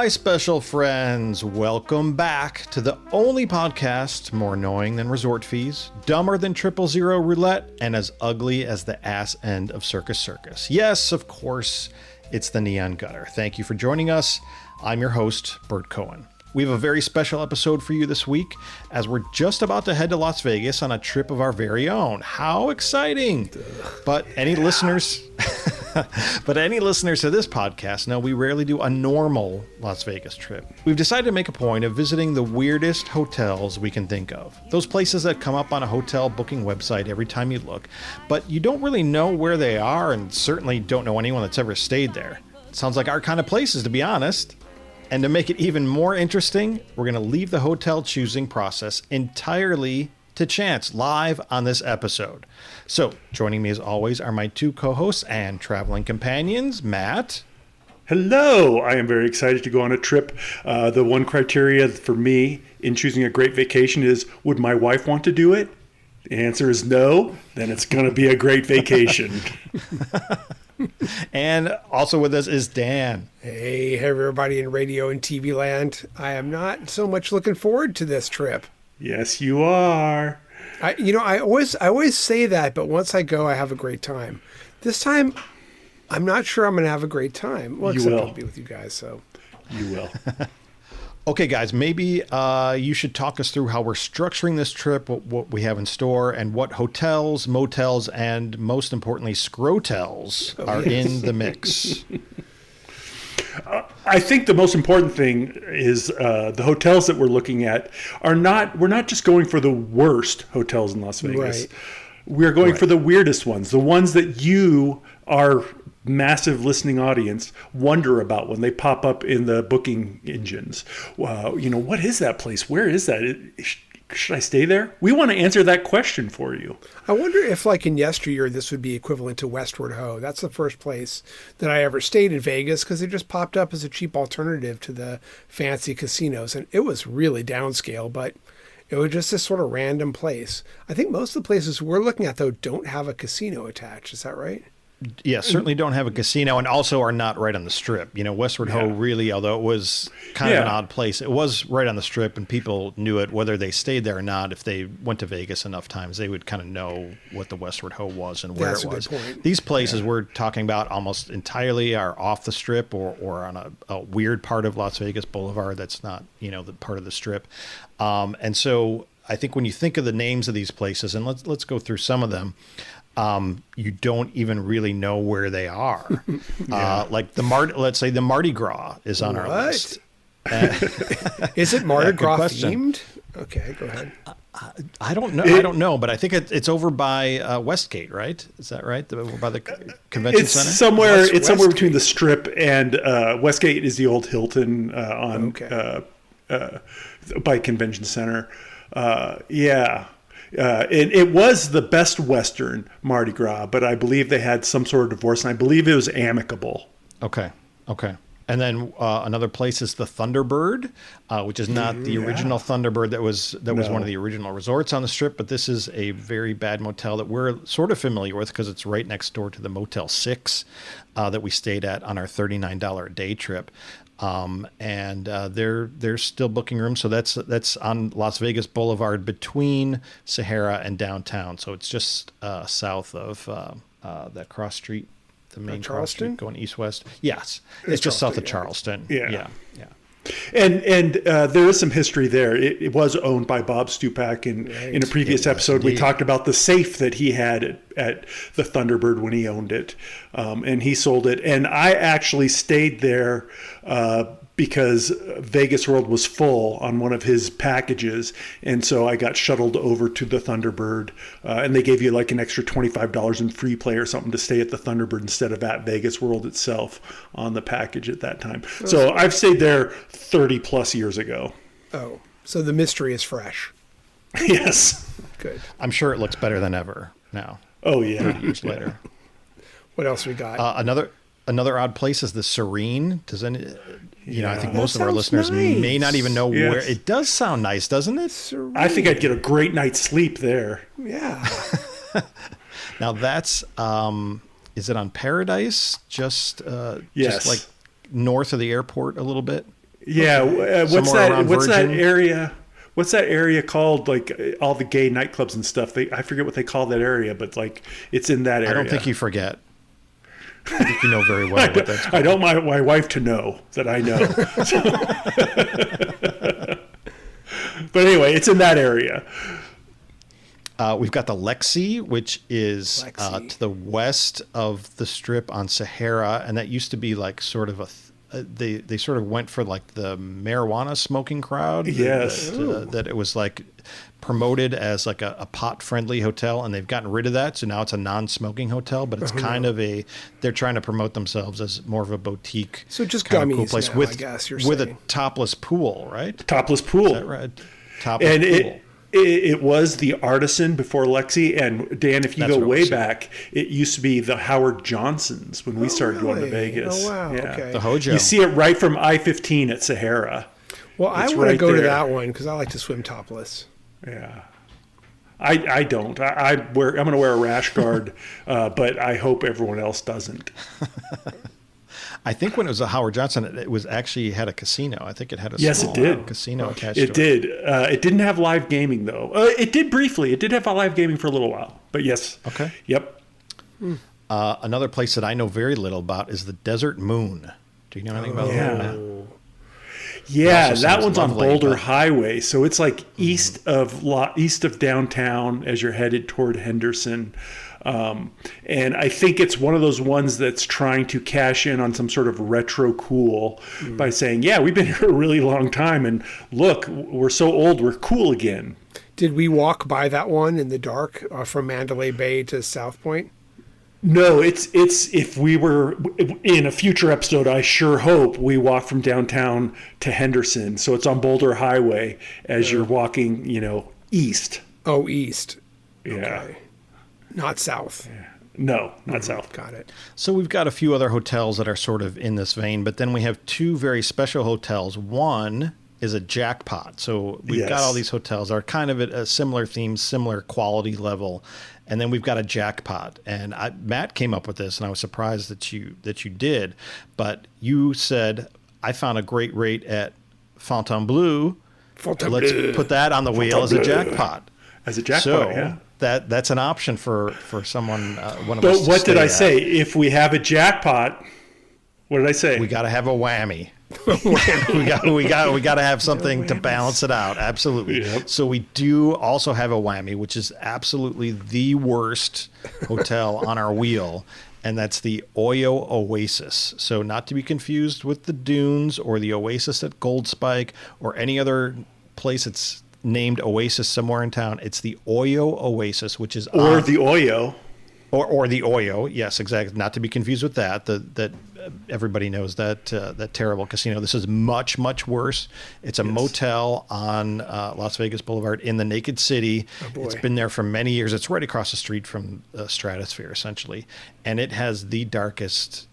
my special friends. Welcome back to the only podcast more annoying than resort fees, dumber than 000 roulette, and as ugly as the ass end of Circus Circus. Yes, of course, it's the Neon Gutter. Thank you for joining us. I'm your host, Burt Cohen. We have a very special episode for you this week, as we're just about to head to Las Vegas on a trip of our very own. How exciting! But any listeners to this podcast know we rarely do a normal Las Vegas trip. We've decided to make a point of visiting the weirdest hotels we can think of. Those places that come up on a hotel booking website every time you look, but you don't really know where they are and certainly don't know anyone that's ever stayed there. It sounds like our kind of places, to be honest. And to make it even more interesting, we're going to leave the hotel choosing process entirely to chance live on this episode. So joining me as always are my two co-hosts and traveling companions, Matt. Hello. I am very excited to go on a trip. The one criteria for me in choosing a great vacation is, would my wife want to do it? The answer is no. Then it's going to be a great vacation. And also with us is Dan. Hey, everybody in radio and TV land. I am not so much looking forward to this trip. Yes, you are. I always say that, but once I go, I have a great time. This time, I'm not sure I'm going to have a great time. Well, except I'll be with you guys, so. You will. Okay, guys, maybe you should talk us through how we're structuring this trip, what we have in store, and what hotels, motels, and most importantly, scrotels are in the mix. I think the most important thing is the hotels that we're looking at we're not just going for the worst hotels in Las Vegas. Right. We're going for the weirdest ones, the ones that you are massive listening audience wonder about when they pop up in the booking engines. What is that place? Where is that? Should I stay there? We want to answer that question for you. I wonder if, like in yesteryear, this would be equivalent to Westward Ho. That's the first place that I ever stayed in Vegas because it just popped up as a cheap alternative to the fancy casinos. And it was really downscale, but it was just this sort of random place. I think most of the places we're looking at, though, don't have a casino attached. Is that right? Yeah, certainly don't have a casino and also are not right on the strip. Westward Ho really, although it was kind of an odd place, it was right on the strip and people knew it, whether they stayed there or not. If they went to Vegas enough times, they would kind of know what the Westward Ho was and where it was. That's a good point. These places we're talking about almost entirely are off the strip or on a weird part of Las Vegas Boulevard that's not, the part of the strip. And so I think when you think of the names of these places, and let's go through some of them, you don't even really know where they are. Like let's say the Mardi Gras is on our list. Is it Mardi Gras themed? Okay, go ahead. I don't know. I don't know, but I think it's over by Westgate, right? Is that right? Over by the convention center? It's somewhere between the Strip and Westgate is the old Hilton by Convention Center. It was the Best Western Mardi Gras, but I believe they had some sort of divorce, and I believe it was amicable. Okay. And then another place is the Thunderbird, which is not the original Thunderbird that was one of the original resorts on the Strip, but this is a very bad motel that we're sort of familiar with because it's right next door to the Motel 6 that we stayed at on our $39 a day trip. And they're still booking rooms. So that's on Las Vegas Boulevard between Sahara and downtown. So it's just south of that cross street, the main cross street going east-west. Yes, it's just south of Charleston. Yeah. And there is some history there. It was owned by Bob Stupak. In a previous episode, we talked about the safe that he had at the Thunderbird when he owned it. And he sold it. And I actually stayed there because Vegas World was full on one of his packages. And so I got shuttled over to the Thunderbird. And they gave you like an extra $25 in free play or something to stay at the Thunderbird instead of at Vegas World itself on the package at that time. So I've stayed there 30 plus years ago. Oh, so the mystery is fresh. Yes. Good. I'm sure it looks better than ever now. Oh, yeah. 30 years later. What else we got? Another odd place is the Serene. I think most of our listeners may not even know where. It does sound nice, doesn't it? Serene. I think I'd get a great night's sleep there. Yeah. Now that's, is it on Paradise? Just like north of the airport a little bit? Yeah, what's Somewhere that? around What's that Virgin? area? What's that area called? Like all the gay nightclubs and stuff. I forget what they call that area, but like it's in that area. I don't think you forget. I think you know very well what that's called. I don't want my wife to know that I know. But anyway, it's in that area. We've got the Lexi, which is to the west of the Strip on Sahara, and that used to be like sort of they sort of went for like the marijuana smoking crowd. Yes. That it was like promoted as like a pot friendly hotel, and they've gotten rid of that, so now it's a non-smoking hotel, but it's kind of they're trying to promote themselves as more of a boutique, So just kind of gummies place now, with, I guess you're with saying. a topless pool, right? Topless pool. Is that right? Topless And pool. it was the Artisan before Lexi. And Dan, if you That's go what way it was. back, it used to be the Howard Johnsons when we started going to really? Vegas. Oh, wow, okay. The Hojo. You see it right from I-15 at Sahara. Well, I It's want to right go to there. that one because I like to swim topless. Yeah. I don't. I'm going to wear a rash guard, but I hope everyone else doesn't. I think when it was a Howard Johnson, it was actually had a casino. I think it had a Yes, small it did. casino attached It to it. did. It didn't have live gaming, though. It did briefly. It did have live gaming for a little while. But yes. Okay. Yep. Another place that I know very little about is the Desert Moon. Do you know anything about yeah. that, Matt? Yeah, also that sounds one's on lovely, Boulder but- Highway, so it's like east of downtown as you're headed toward Henderson. And I think it's one of those ones that's trying to cash in on some sort of retro cool by saying, "Yeah, we've been here a really long time, and look, we're so old, we're cool again." Did we walk by that one in the dark from Mandalay Bay to South Point? No, it's if we were in a future episode, I sure hope we walk from downtown to Henderson. So it's on Boulder Highway as you're walking, east. Oh, east. Yeah. Okay. Not south. No, not south. Got it. So we've got a few other hotels that are sort of in this vein, but then we have two very special hotels. One is a jackpot. So we've got Yes. all these hotels that are kind of at a similar theme, similar quality level. And then we've got a jackpot. And Matt came up with this, and I was surprised that you did. But you said, I found a great rate at Fontainebleau. Let's put that on the wheel as a jackpot. As a jackpot, So yeah. that's an option for someone, one of But us to what did stay I at. say? If we have a jackpot, what did I say? We got to have a whammy. we got to have something to balance it out. Absolutely. Yep. So we do also have a whammy, which is absolutely the worst hotel on our wheel, and that's the Oyo Oasis. So not to be confused with the Dunes or the Oasis at Gold Spike or any other place that's named Oasis somewhere in town. It's the Oyo Oasis, which is or the Oyo. Or the Oyo, yes, exactly. Not to be confused with that. That everybody knows that that terrible casino. This is much worse. It's a motel on Las Vegas Boulevard in the Naked City. Oh, boy. It's been there for many years. It's right across the street from the Stratosphere, essentially, and it has the darkest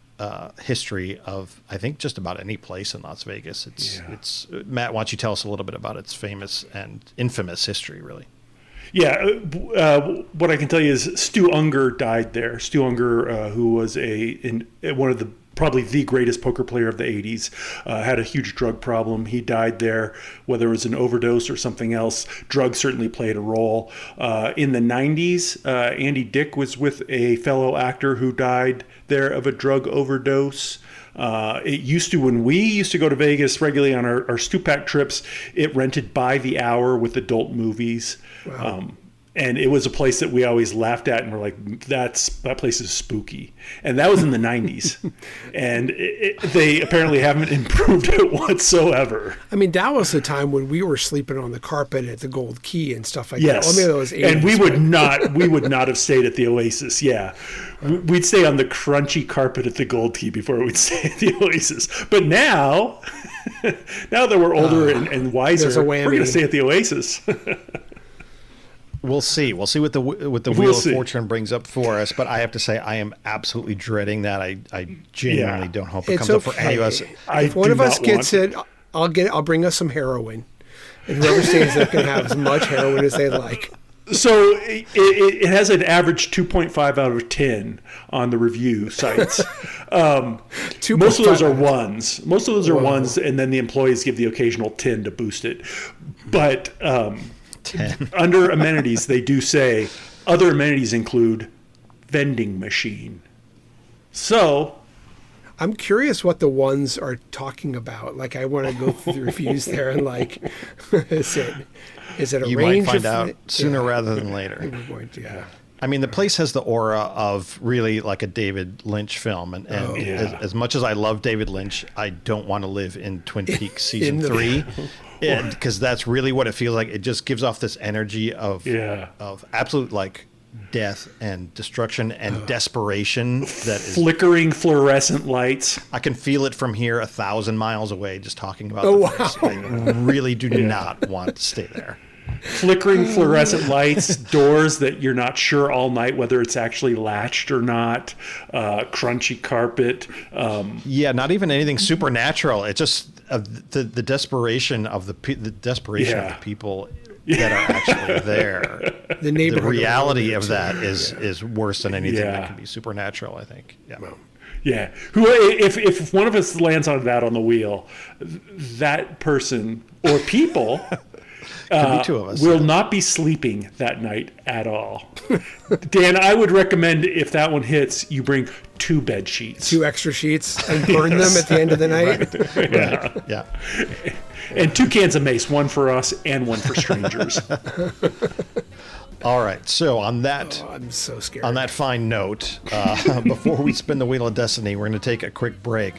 history of I think just about any place in Las Vegas. It's Matt. Why don't you tell us a little bit about its famous and infamous history, really? Yeah, what I can tell you is Stu Unger died there. Stu Unger, who was one of the probably the greatest poker player of the 80s, had a huge drug problem. He died there, whether it was an overdose or something else. Drugs certainly played a role. In the 90s, Andy Dick was with a fellow actor who died there of a drug overdose. It used to, when we used to go to Vegas regularly on our Stupak trips, it rented by the hour with adult movies. Wow. And it was a place that we always laughed at and were like, that place is spooky. And that was in the 90s. And they apparently haven't improved it whatsoever. I mean, that was the time when we were sleeping on the carpet at the Gold Key and stuff like Yes. that. Well, maybe that was 80s, and we but- would not have stayed at the Oasis. Yeah. We'd stay on the crunchy carpet at the Gold Key before we'd stay at the Oasis. But now that we're older and wiser, there's a we're going whammy. to stay at the Oasis. We'll see. We'll see what the Wheel of Fortune brings up for us. But I have to say, I am absolutely dreading that. I genuinely don't hope it It's comes up for any of okay. us. If one do of us not gets want- it, I'll bring us some heroin. And whoever stays there can have as much heroin as they like. So it has an average 2.5 out of 10 on the review sites. Most of those are ones. Most of those are ones, and then the employees give the occasional 10 to boost it. But 10. Under amenities, they do say other amenities include vending machine. So I'm curious what the ones are talking about. Like, I want to go through the reviews there and like, is it a You range? might find out sooner rather than later. We're going to, yeah. I mean, the place has the aura of really like a David Lynch film. And as much as I love David Lynch, I don't want to live in Twin Peaks season 3. Because that's really what it feels like. It just gives off this energy of absolute like death and destruction and desperation that is flickering fluorescent lights. I can feel it from here 1,000 miles away just talking about the place. I really do not want to stay there. Flickering fluorescent lights, doors that you're not sure all night whether it's actually latched or not, crunchy carpet. Not even anything supernatural. It's just the desperation of the people that are actually there. The neighborhood. The reality of that is worse than anything that can be supernatural, I think. Yeah. Yeah. If one of us lands on that on the wheel, that person or people Could be two of us. Will not be sleeping that night at all. Dan, I would recommend if that one hits, you bring 2 bed sheets. 2 extra sheets and burn them at the end of the night. Right. Yeah. And 2 cans of mace, one for us and one for strangers. All right. So on that, I'm so scared. On that fine note, before we spin the wheel of destiny, we're going to take a quick break.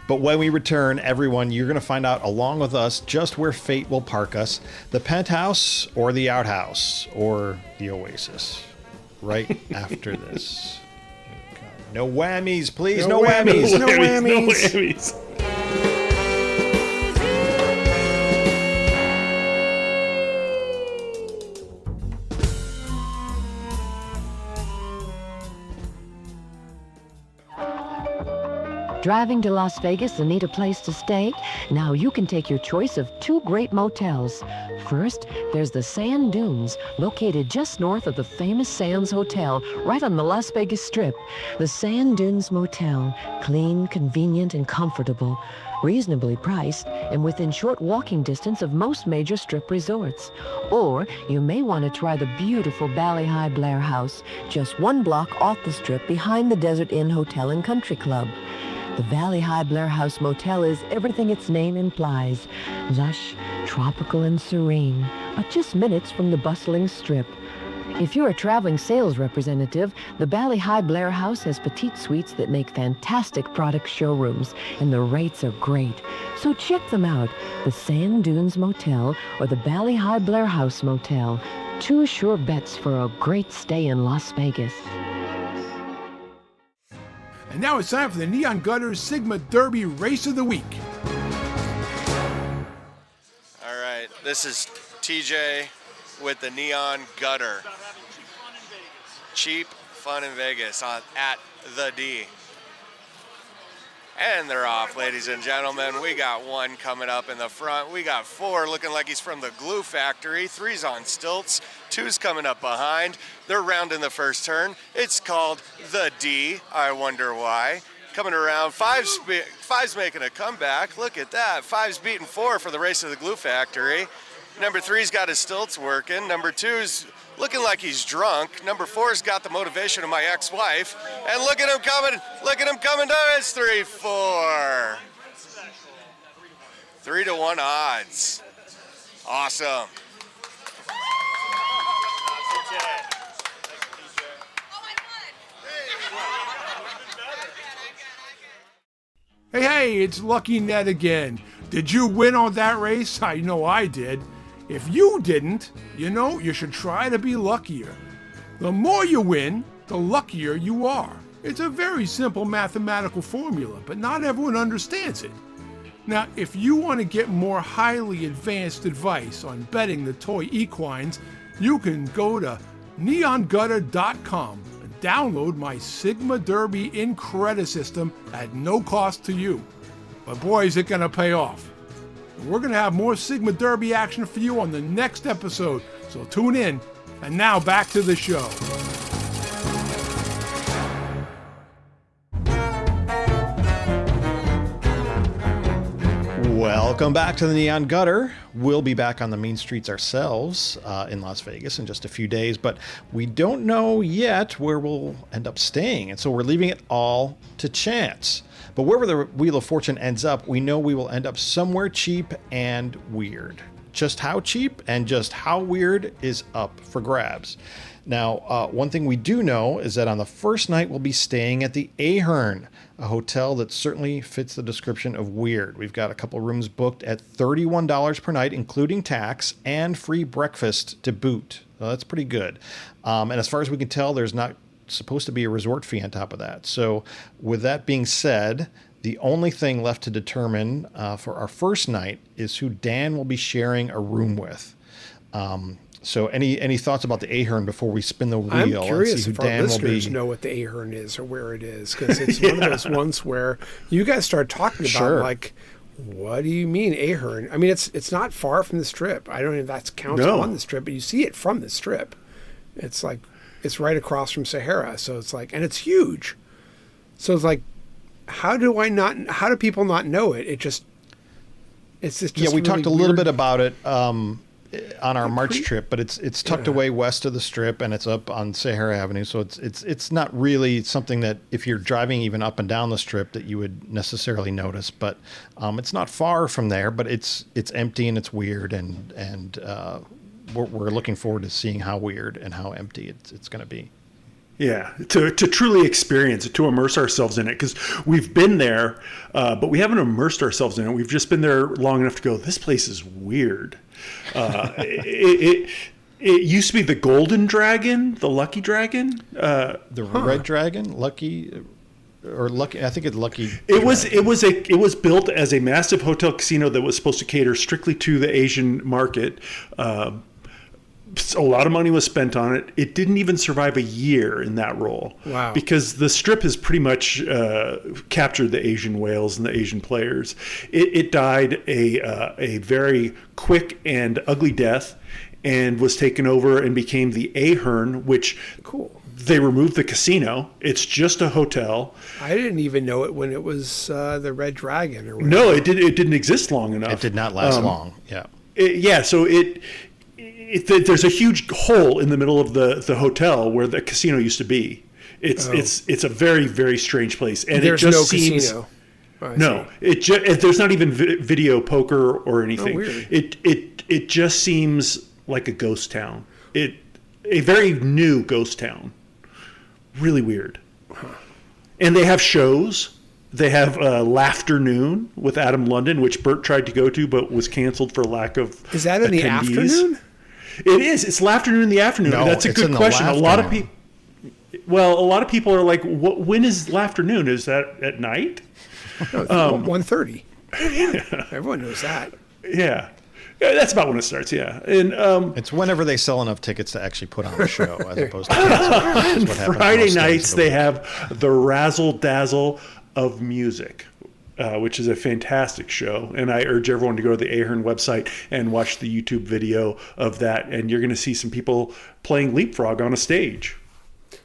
But when we return, everyone, you're going to find out along with us just where fate will park us: the penthouse or the outhouse or the oasis. Right after this. No whammies, please. No whammies. No whammies. No whammies. Driving to Las Vegas and need a place to stay? Now you can take your choice of 2 great motels. First, there's the Sand Dunes, located just north of the famous Sands Hotel, right on the Las Vegas Strip. The Sand Dunes Motel, clean, convenient, and comfortable, reasonably priced, and within short walking distance of most major Strip resorts. Or you may want to try the beautiful Bali High Blair House, just 1 block off the Strip behind the Desert Inn Hotel and Country Club. The Valley High Blair House Motel is everything its name implies: lush, tropical, and serene, but just minutes from the bustling Strip. If you're a traveling sales representative, the Valley High Blair House has petite suites that make fantastic product showrooms, and the rates are great. So check them out: the Sand Dunes Motel or the Valley High Blair House Motel. 2 sure bets for a great stay in Las Vegas. And now it's time for the Neon Gutters Sigma Derby Race of the Week. All right, this is TJ with the Neon Gutter. Cheap fun in Vegas at the D. And they're off, ladies and gentlemen. We got 1 coming up in the front. We got 4 looking like he's from the glue factory. 3's on stilts. 2's coming up behind. They're rounding the first turn. It's called the D. I wonder why. Coming around, 5's making a comeback. Look at that. 5's beating 4 for the race of the glue factory. Number 3's got his stilts working. Number 2's looking like he's drunk. Number 4's got the motivation of my ex-wife. And look at him coming. Look at him coming down. It's 3-4. 3-1 odds. Awesome. Hey, it's Lucky Ned again. Did you win on that race? I know I did. If you didn't, you should try to be luckier. The more you win, the luckier you are. It's a very simple mathematical formula, but not everyone understands it. Now, if you want to get more highly advanced advice on betting the toy equines, you can go to neongutter.com and download my Sigma Derby in-credit system at no cost to you. But boy, is it going to pay off. We're going to have more Sigma Derby action for you on the next episode, so tune in And now back to the show. Welcome back to the Neon Gutter. We'll be back on the mean streets ourselves in Las Vegas in just a few days, but we don't know yet where we'll end up staying, and so we're leaving it all to chance. But wherever the Wheel of Fortune ends up, we know we will end up somewhere cheap and weird. Just how cheap and just how weird is up for grabs. Now, one thing we do know is that on the first night, we'll be staying at the Ahern, a hotel that certainly fits the description of weird. We've got a couple rooms booked at $31 per night, including tax, and free breakfast to boot. So that's pretty good. And as far as we can tell, there's not supposed to be a resort fee on top of that. So with that being said, the only thing left to determine for our first night is who Dan will be sharing a room with. So any thoughts about the Ahern before we spin the wheel? I'm curious and see who if our Dan listeners will be. know what the Ahern is or where it is, because it's one of those ones where you guys start talking about Sure. like, what do you mean Ahern? I mean, it's not far from the Strip. I don't know if that counts No. on the Strip, but you see it from the Strip. It's like it's right across from Sahara, so it's like, and it's huge. So it's like, how do people not know it? It's just Yeah, we really talked a little weird. bit about it on our March trip, but it's tucked away west of the Strip and it's up on Sahara Avenue. So it's not really something that if you're driving even up and down the Strip that you would necessarily notice. But it's not far from there. But it's empty and it's weird, and we're looking forward to seeing how weird and how empty it's going to be. Yeah, to truly experience it, to immerse ourselves in it, because we've been there, but we haven't immersed ourselves in it. We've just been there long enough to go, this place is weird. It used to be the Golden Dragon, the Lucky Dragon. Red Dragon, Lucky, I think it's Lucky. It was built as a massive hotel casino that was supposed to cater strictly to the Asian market. A lot of money was spent on it. It didn't even survive a year in that role. Wow. Because the Strip has pretty much captured the Asian whales and the Asian players. It died a very quick and ugly death and was taken over and became the Ahern, which they removed the casino. It's just a hotel. I didn't even know it when it was the Red Dragon or whatever. No, it didn't exist long enough. It did not last long. Yeah. So there's a huge hole in the middle of the hotel where the casino used to be. It's a very, very strange place, and there's it just no seems casino. no. There's not even video poker or anything. weird. It just seems like a ghost town. A very new ghost town. Really weird. And they have shows. They have Laughternoon with Adam London, which Burt tried to go to but was canceled for lack of Is that in the attendees. afternoon? It is. It's Laughternoon in the afternoon. No, That's a it's good in the question. A lot of Laughternoon. people. Well, a lot of people are like, when is Laughternoon? Is that at night? No, it's 1:30. Everyone knows that. Yeah. That's about when it starts, yeah. And It's whenever they sell enough tickets to actually put on a show, as opposed to canceling. That's what happens Friday most days nights of the they week. have the Razzle Dazzle of Music, which is a fantastic show. And I urge everyone to go to the Ahern website and watch the YouTube video of that. And you're going to see some people playing leapfrog on a stage.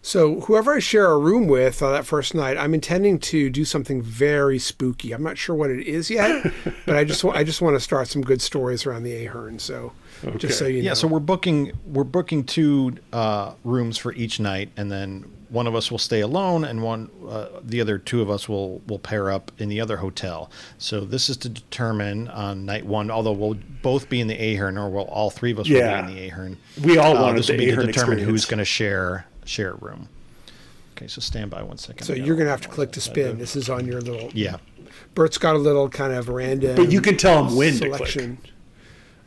So whoever I share a room with that first night, I'm intending to do something very spooky. I'm not sure what it is yet, but I just want to start some good stories around the Ahern. So just so you know. Yeah, so we're booking two rooms for each night, and then one of us will stay alone, and the other two of us will pair up in the other hotel. So this is to determine on night one, although we'll both be in the Ahern, or all three of us will be in the Ahern. We all wanted this will the be to Ahern determine experience. who's going to share a room. Okay, so stand by 1 second. So you're going to have to click to spin. This is on your little. Yeah. Bert's got a little kind of random. But you can tell him when selection. to click.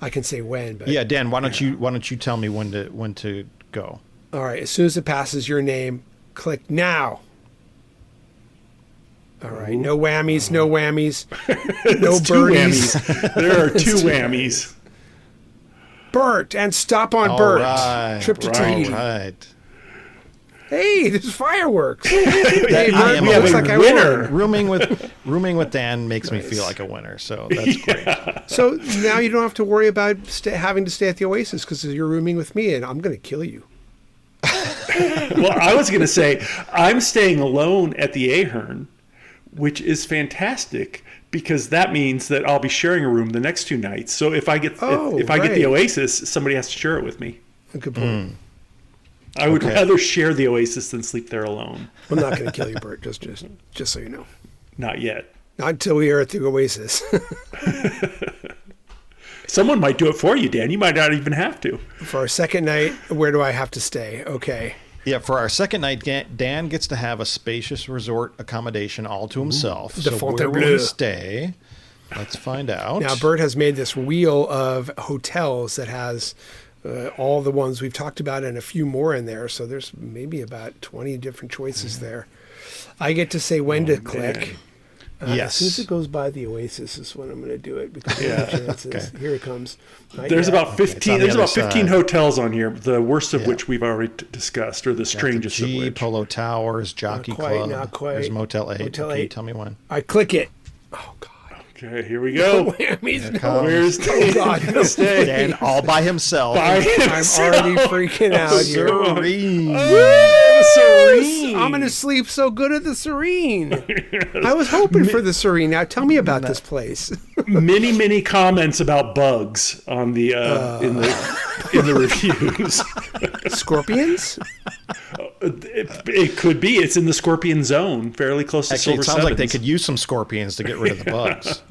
I can say when, but Yeah, Dan, why don't you tell me when to go? all right. As soon as it passes your name, click now. All right. No whammies. No whammies. No It's two birdies. whammies. There are two whammies. Burt and stop on All Burt. right. Trip to Right. Tahiti. All right. Hey, there's fireworks. Hey, I am looks a like I winner. won. Rooming with Dan makes me feel like a winner, so that's great. So now you don't have to worry about having to stay at the Oasis because you're rooming with me, and I'm going to kill you. Well, I was going to say I'm staying alone at the Ahern, which is fantastic because that means that I'll be sharing a room the next 2 nights. So if I get if I get the Oasis, somebody has to share it with me. Good point. I would rather share the Oasis than sleep there alone. I'm not going to kill you, Burt. Just so you know. Not yet. Not until we are at the Oasis. Someone might do it for you, Dan. You might not even have to. For our second night, where do I have to stay? Okay. Yeah, for our second night, Dan gets to have a spacious resort accommodation all to himself. The So where Fontainebleau. will he stay? Let's find out. Now, Burt has made this wheel of hotels that has all the ones we've talked about and a few more in there. So there's maybe about 20 different choices there. I get to say when to click. Yes. As soon as it goes by the Oasis is when I'm going to do it because chances. Here it comes. There's about 15. There's about 15 side. hotels on here. The worst of which we've already discussed, or the strangest of G, which. Polo Towers, Jockey Not quite, Club. not quite. There's Motel 8. Motel Okay, 8. tell me when. I click it. Oh, God. Okay, here we go. Whammies. Where's Oh, God. No. Dan all by himself. I'm already freaking out here. Serene. The Serene. I'm going to sleep so good at the Serene. I was hoping for the Serene. Now tell me about this place. many comments about bugs on the in the reviews. Scorpions? It could be. It's in the scorpion zone, fairly close to Actually, Silver it sounds like they Sevens. could use some scorpions to get rid of the bugs.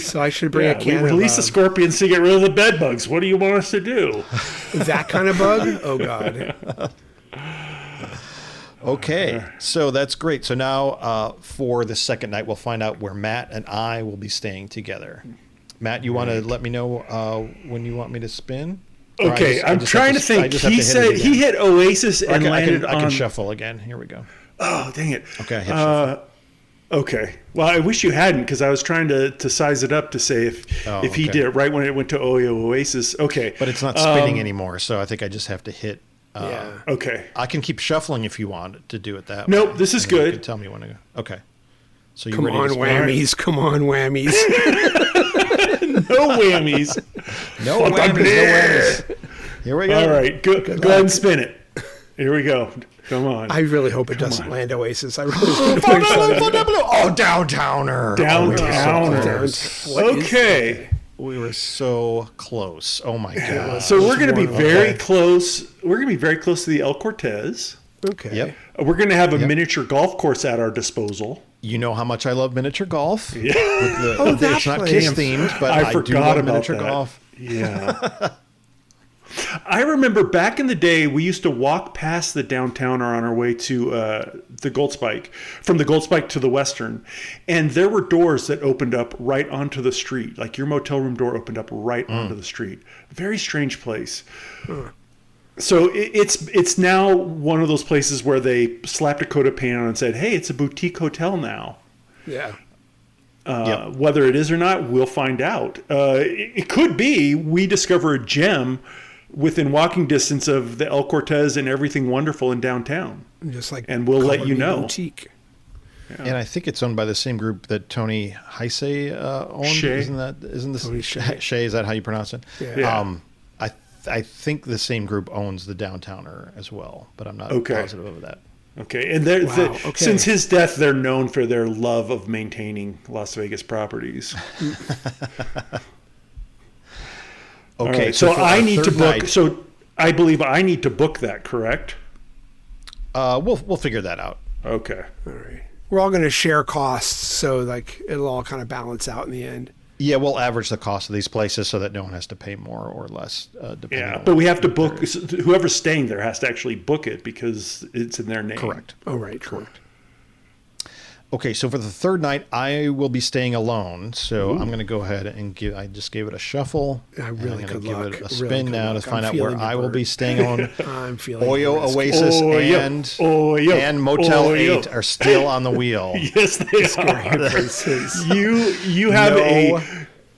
So I should bring a we can release the of scorpions to get rid of the bed bugs. What do you want us to do? that kind of bug? Oh, God. Okay, so that's great. So now for the second night, we'll find out where Matt and I will be staying together. Matt, you want to let me know when you want me to spin? Or Okay, I I'm just trying have to think. I just have He to hit said it he again. hit Oasis and landed I can on. shuffle again. Here we go. Oh, dang it. Okay, I hit shuffle. Okay. Well, I wish you hadn't because I was trying to size it up to say if he okay. did it right when it went to Oasis. Okay. But it's not spinning anymore, so I think I just have to hit. Yeah. Okay. I can keep shuffling if you want to do it that Nope, way. this is And then you good. can tell me when to go. Okay. So you Come ready on, to spin? whammies. Come on, whammies. No whammies. No whammies. No whammies. Here we go. All right. Go ahead and spin it. Here we go. Come on. I really hope it doesn't land Oasis. I really Oh, downtowner. Downtowner. What is Okay. We were so close. Oh my god. So we're going to be very close. We're going to be very close to the El Cortez. Okay. Yep. We're going to have a miniature golf course at our disposal. You know how much I love miniature golf. Yeah. that It's not place. Kiss themed, but I do forgot love about miniature that. golf. Yeah. I remember back in the day, we used to walk past the downtowner on our way to the Gold Spike, from the Gold Spike to the Western. And there were doors that opened up right onto the street. Like your motel room door opened up right onto the street. Very strange place. So it's now one of those places where they slapped a coat of paint on and said, hey, it's a boutique hotel now. Yeah. Whether it is or not, we'll find out. It could be we discover a gem within walking distance of the El Cortez and everything wonderful in downtown. Just like And we'll let you know. Boutique. And I think it's owned by the same group that Tony Heise owned. Shea. Isn't this Shea? Is that how you pronounce it? Yeah. I think the same group owns the downtowner as well, but I'm not Okay. positive of that. Okay, and Okay. since his death, they're known for their love of maintaining Las Vegas properties. All Okay, right, so for I our need to third book. night- So I believe I need to book that. Correct? We'll figure that out. Okay. All right. We're all going to share costs, so like it'll all kind of balance out in the end. Yeah, we'll average the cost of these places so that no one has to pay more or less. Depending Yeah, on but what we have to group book. they're in. Whoever's staying there has to actually book it because it's in their name. Correct. Oh, right. Correct. Okay, so for the third night, I will be staying alone. So I'm going to go ahead and I just gave it a shuffle. Yeah, and really I'm gonna good give luck. it a Really spin good now luck. to find I'm out where feeling I will Burt. be staying on. I'm feeling Oyo the risk. Oasis Oyo. and Motel Oyo. 8 are still on the wheel. Yes, they are. Places. You have No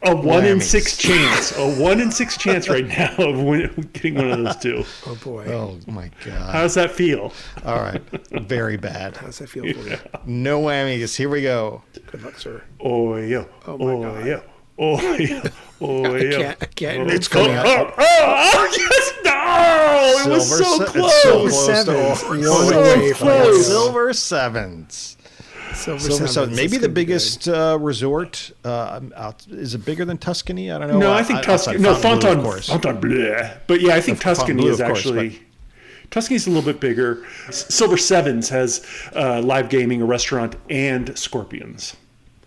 A 1 in 6 chance. A 1 in 6 chance right now of getting one of those two. Oh, boy. Oh, my God. How does that feel? All right. Very bad. How's that feel for you? No whammies. Here we go. Good luck, sir. Oh, yeah. Oh, my God. Yeah. Oh, yeah. Oh, yeah. I can't. It's coming out. Yes, no! It was so close. It's so Sevens. close. One So away from close. it. Silver sevens. Silver sevens. Maybe That's the gonna be biggest resort. Is it bigger than Tuscany? I don't know. No, I think Tuscany. No, Fontainebleau. But yeah, I think Tuscany Fontainebleau, is of course, actually. Tuscany's a little bit bigger. Silver Sevens has live gaming, a restaurant, and scorpions.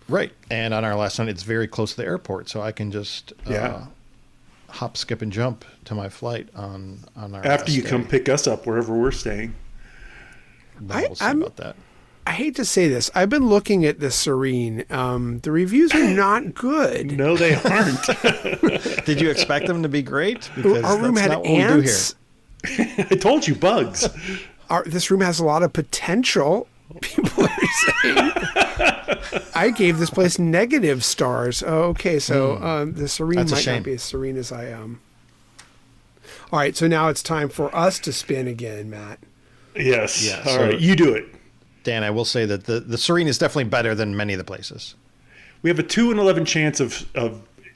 Right. And on our last night, it's very close to the airport, so I can just hop, skip, and jump to my flight on our After you last come day. pick us up wherever we're staying. But we'll see about that. I hate to say this. I've been looking at the Serene. The reviews are not good. No, they aren't. Did you expect them to be great? Because Our room that's had not what we do here. ants. I told you, bugs. This room has a lot of potential. People are saying. I gave this place negative stars. Oh, okay, so the Serene That's a might shame. not be as serene as I am. All right, so now it's time for us to spin again, Matt. Yes. Yeah, All so- right, you do it. Dan, I will say that the Serene is definitely better than many of the places. We have a 2 in 11 chance of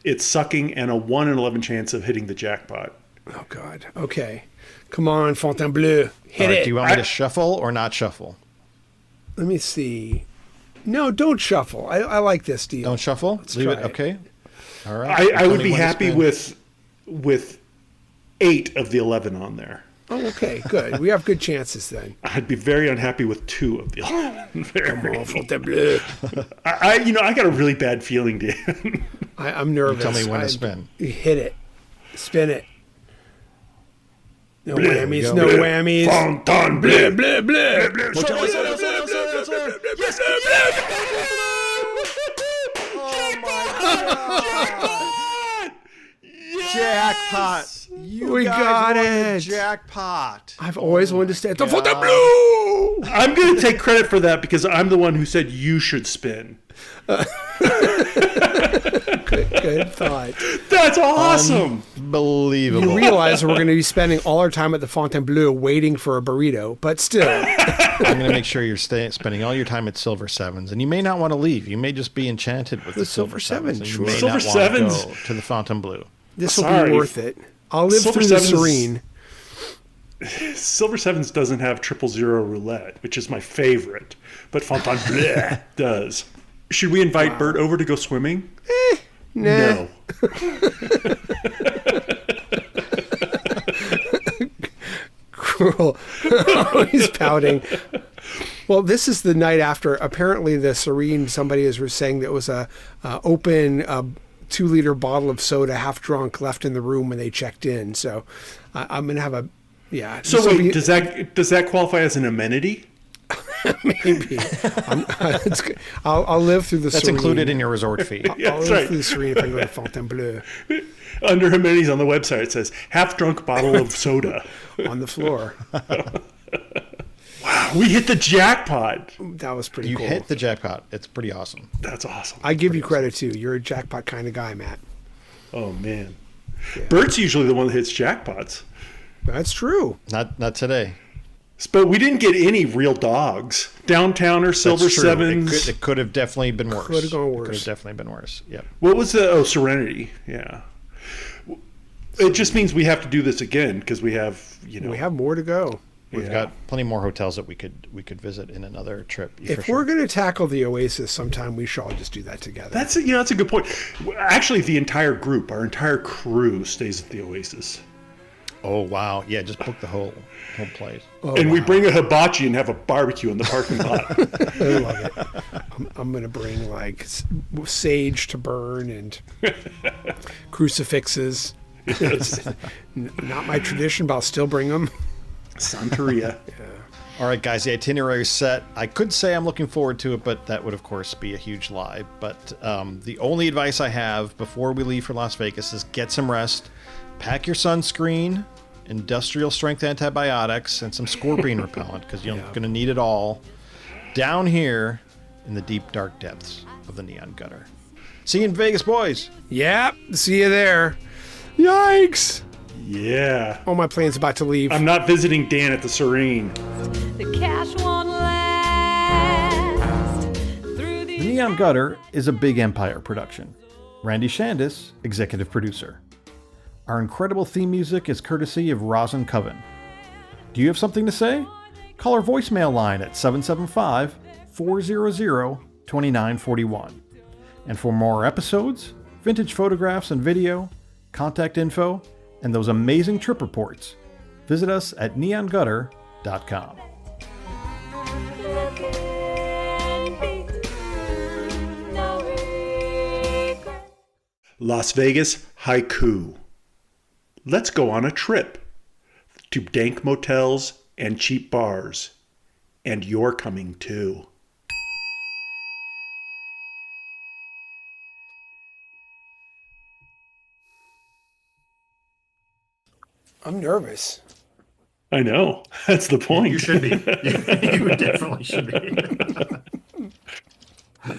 it sucking and a 1 in 11 chance of hitting the jackpot. Oh, God. Okay. Come on, Fontainebleau. Hit All right, it. do you want me to shuffle or not shuffle? Let me see. No, don't shuffle. I like this deal. Don't shuffle? Leave it? try it. Okay. All right. I would be When to happy spin. with 8 of the 11 on there. Oh, okay, good. We have good chances then. I'd be very unhappy with 2 of the 11. Come on, Fontainebleau. I got a really bad feeling, Dan. I'm nervous. Tell me when to spin. Hit it. Spin it. No Bleh, whammies, go. no Bleh. whammies. Fontainebleau. Bleh, bleh. Jackpot! You We guys got won the it. jackpot. I've always wanted to stay at the Fontainebleau. I'm going to take credit for that because I'm the one who said you should spin. Good thought. That's awesome. Unbelievable. You realize we're going to be spending all our time at the Fontainebleau waiting for a burrito, but still. I'm going to make sure you're spending all your time at Silver Sevens, and you may not want to leave. You may just be enchanted with the Silver Silver Sevens. Sevens, and sure. You may Silver not want to Sevens. go to the Fontainebleau. This will Sorry. be worth it. I'll live Silver through the Sevens- Serene. Silver Sevens doesn't have 000 roulette, which is my favorite, but Fontainebleau does. Should we invite Burt over to go swimming? Nah. No. Cruel. He's pouting. Well, this is the night after. Apparently, the Serene. Somebody was saying that it was a open 2-liter bottle of soda, half drunk, left in the room when they checked in. So, I'm gonna have a So this will wait, be- does that qualify as an amenity? maybe. I'll live through the. That's Serene. included in your resort fee. Yeah, I'll that's live right. through the Serene if I go to Fontainebleau Under amenities on the website, it says half-drunk bottle of soda. on the floor. We hit the jackpot. That was pretty You cool. hit the jackpot. It's pretty awesome. That's awesome. I give you credit too. You're a jackpot kind of guy, Matt. Oh man, Bert's usually the one that hits jackpots, That's true. Not today. but we didn't get any real dogs. Downtowner, Silver That's true. Sevens. It could have definitely been worse. Could have gone It worse. could have definitely been worse. Yep. What was the Serenity? Yeah. It just means we have to do this again because we have We have more to go. We've Yeah. got plenty more hotels that we could visit in another trip. If we're going to tackle the Oasis sometime, we should all just do that together. That's a good point. Actually, the entire group, our entire crew, stays at the Oasis, Oh wow, yeah, just book the whole place. and we bring a hibachi and have a barbecue in the parking lot. I love it. I'm going to bring like sage to burn and crucifixes. Not my tradition, but I'll still bring them. Santeria. All right, guys, the itinerary's set. I could say I'm looking forward to it, but that would, of course, be a huge lie. But the only advice I have before we leave for Las Vegas is get some rest, pack your sunscreen, industrial strength antibiotics, and some scorpion repellent, because you're going to need it all down here in the deep, dark depths of the Neon Gutter. See you in Vegas, boys. Yep, see you there. Yikes. Yeah. Oh, my plane's about to leave. I'm not visiting Dan at the Serene. The cash won't last. The Neon Gutter is a Big Empire production. Randy Shandis, executive producer. Our incredible theme music is courtesy of Rosin Coven. Do you have something to say? Call our voicemail line at 775-400-2941. And for more episodes, vintage photographs and video, contact info, and those amazing trip reports, visit us at neongutter.com. Las Vegas Haiku. Let's go on a trip to dank motels and cheap bars. And you're coming too. I'm nervous. I know. That's the point. You should be. You definitely should be.